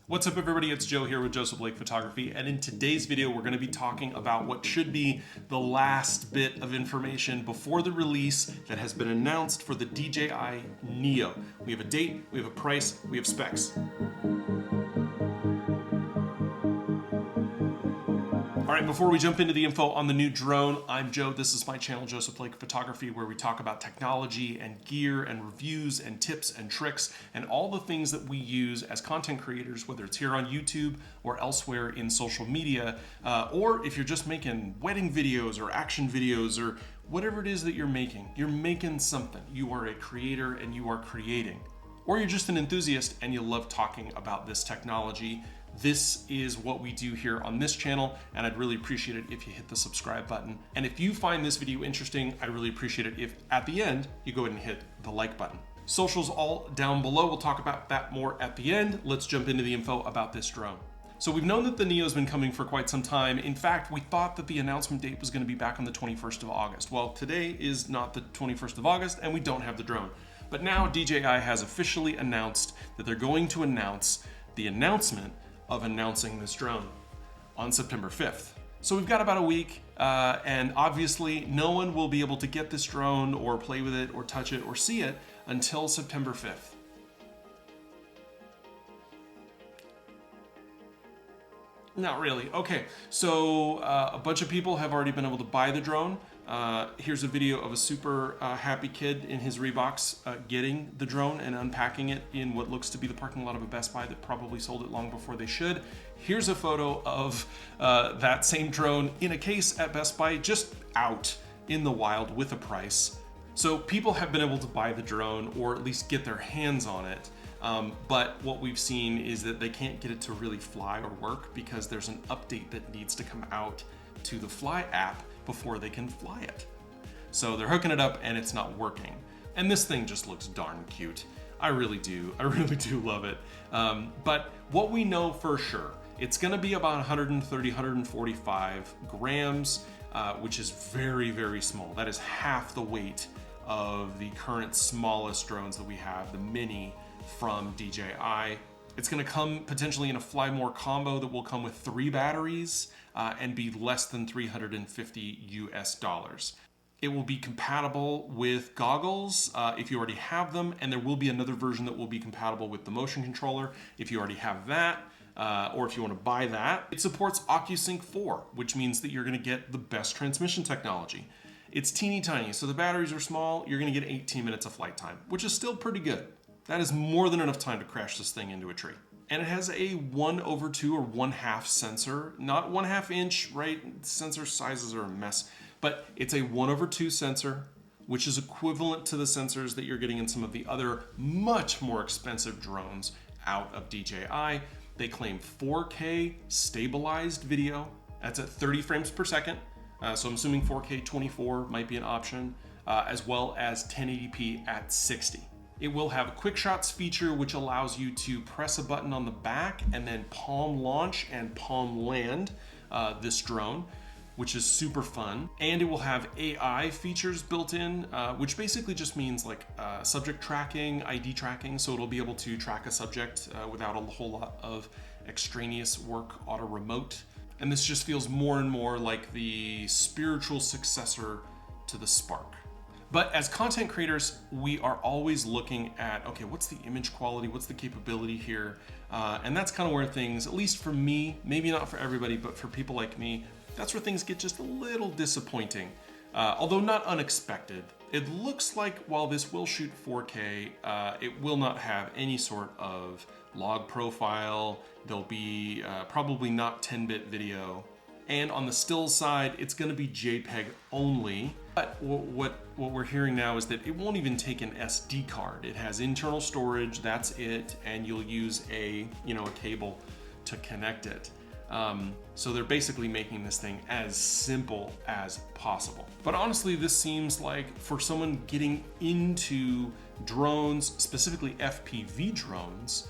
What's up everybody, it's Joe here with Joseph Blake Photography, and in today's video we're going to be talking about what should be the last bit of information before the release that has been announced for the DJI Neo. We have a date, we have a price, we have specs. All right, before we jump into the info on the new drone, I'm Joe. This is my channel, Joseph Blake Photography, where we talk about technology and gear and reviews and tips and tricks and all the things that we use as content creators, whether it's here on YouTube or elsewhere in social media, or if you're just making wedding videos or action videos or whatever it is that you're making something. You are a creator and you are creating. Or you're just an enthusiast and you love talking about this technology. This is what we do here on this channel, and I'd really appreciate it if you hit the subscribe button. And if you find this video interesting, I'd really appreciate it if at the end, you go ahead and hit the like button. Socials all down below. We'll talk about that more at the end. Let's jump into the info about this drone. So we've known that the Neo's been coming for quite some time. In fact, we thought that the announcement date was going to be back on the 21st of August. Well, today is not the 21st of August, and we don't have the drone. But now DJI has officially announced that they're going to announce the announcement of announcing this drone on September 5th. So we've got about a week, and obviously no one will be able to get this drone or play with it or touch it or see it until September 5th. Not really. Okay, so a bunch of people have already been able to buy the drone. Here's a video of a super happy kid in his Reeboks getting the drone and unpacking it in what looks to be the parking lot of a Best Buy that probably sold it long before they should. Here's a photo of that same drone in a case at Best Buy, just out in the wild with a price. So people have been able to buy the drone or at least get their hands on it. But what we've seen is that they can't get it to really fly or work because there's an update that needs to come out to the Fly app before they can fly it. So they're hooking it up and it's not working. And this thing just looks darn cute. I really do love it. But what we know for sure, it's gonna be about 130, 145 grams, which is very, very small. That is half the weight of the current smallest drones that we have, the Mini from DJI. It's gonna come potentially in a Fly More combo that will come with 3 batteries and be less than $350 US. It will be compatible with goggles if you already have them, and there will be another version that will be compatible with the motion controller if you already have that, or if you wanna buy that. It supports OcuSync 4, which means that you're gonna get the best transmission technology. It's teeny tiny, so the batteries are small, you're gonna get 18 minutes of flight time, which is still pretty good. That is more than enough time to crash this thing into a tree. And it has a 1/2 or 1/2 sensor, not 1/2 inch, right? Sensor sizes are a mess, but it's a 1/2 sensor, which is equivalent to the sensors that you're getting in some of the other much more expensive drones out of DJI. They claim 4K stabilized video. That's at 30 frames per second. So I'm assuming 4K 24 might be an option, as well as 1080p at 60. It will have a quick shots feature, which allows you to press a button on the back and then palm launch and palm land this drone, which is super fun. And it will have AI features built in, which basically just means like subject tracking, ID tracking. So it'll be able to track a subject without a whole lot of extraneous work auto remote. And this just feels more and more like the spiritual successor to the Spark. But as content creators, we are always looking at, okay, what's the image quality? What's the capability here? And that's kind of where things, at least for me, maybe not for everybody, but for people like me, that's where things get just a little disappointing, although not unexpected. It looks like while this will shoot 4K, it will not have any sort of log profile. There'll be probably not 10-bit video. And on the still side, it's gonna be JPEG only. But what we're hearing now is that it won't even take an SD card. It has internal storage, that's it, and you'll use a cable to connect it. So they're basically making this thing as simple as possible. But honestly, this seems like for someone getting into drones, specifically FPV drones,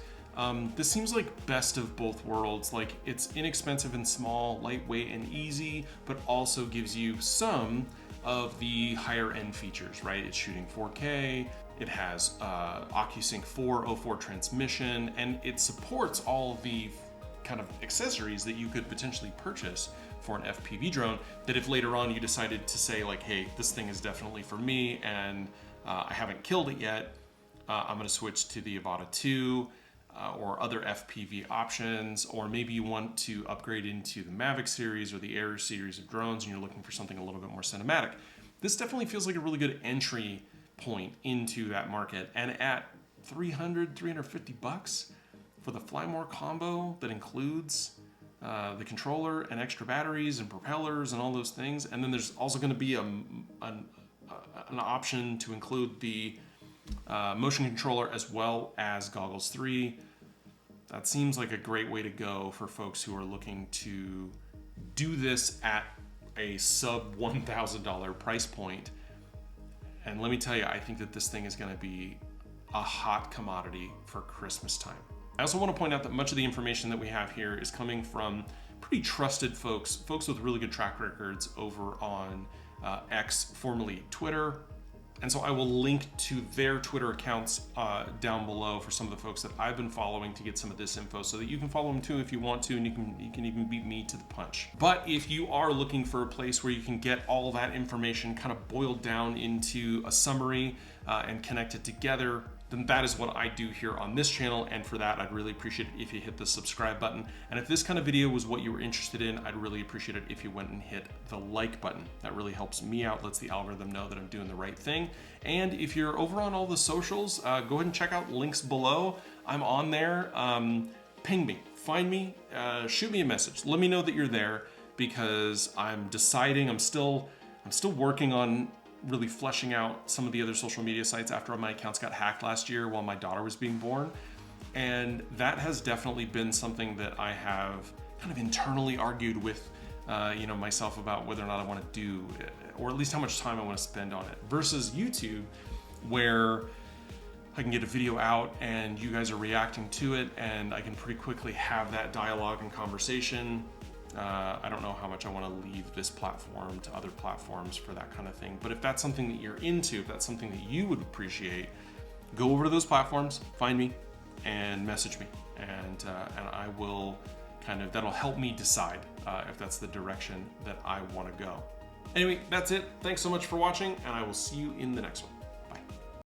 this seems like best of both worlds. Like, it's inexpensive and small, lightweight and easy, but also gives you some of the higher end features, right? It's shooting 4K, It has OcuSync 404 transmission, and it supports all the kind of accessories that you could potentially purchase for an FPV drone, that if later on you decided to say like, hey, this thing is definitely for me and I haven't killed it yet, I'm gonna switch to the Avata 2 or other FPV options, or maybe you want to upgrade into the Mavic series or the Air series of drones and you're looking for something a little bit more cinematic. This definitely feels like a really good entry point into that market. And at $350 for the Fly More combo that includes the controller and extra batteries and propellers and all those things, and then there's also going to be an option to include the motion controller as well as Goggles 3. That seems like a great way to go for folks who are looking to do this at a sub $1,000 price point. And let me tell you, I think that this thing is going to be a hot commodity for Christmas time. I also want to point out that much of the information that we have here is coming from pretty trusted folks with really good track records over on X, formerly Twitter. And so I will link to their Twitter accounts down below for some of the folks that I've been following to get some of this info, so that you can follow them too if you want to, and you can even beat me to the punch. But if you are looking for a place where you can get all that information kind of boiled down into a summary and connect it together, then that is what I do here on this channel. And for that, I'd really appreciate it if you hit the subscribe button. And if this kind of video was what you were interested in, I'd really appreciate it if you went and hit the like button. That really helps me out, lets the algorithm know that I'm doing the right thing. And if you're over on all the socials, go ahead and check out links below. I'm on there. Ping me, find me, shoot me a message. Let me know that you're there, because I'm deciding, I'm still working on really fleshing out some of the other social media sites after my accounts got hacked last year while my daughter was being born. And that has definitely been something that I have kind of internally argued with myself about whether or not I want to do, or at least how much time I want to spend on it, versus YouTube, where I can get a video out and you guys are reacting to it and I can pretty quickly have that dialogue and conversation. I don't know how much I want to leave this platform to other platforms for that kind of thing. But if that's something that you're into, if that's something that you would appreciate, go over to those platforms, find me, and message me. And I will that'll help me decide if that's the direction that I want to go. Anyway, that's it. Thanks so much for watching, and I will see you in the next one.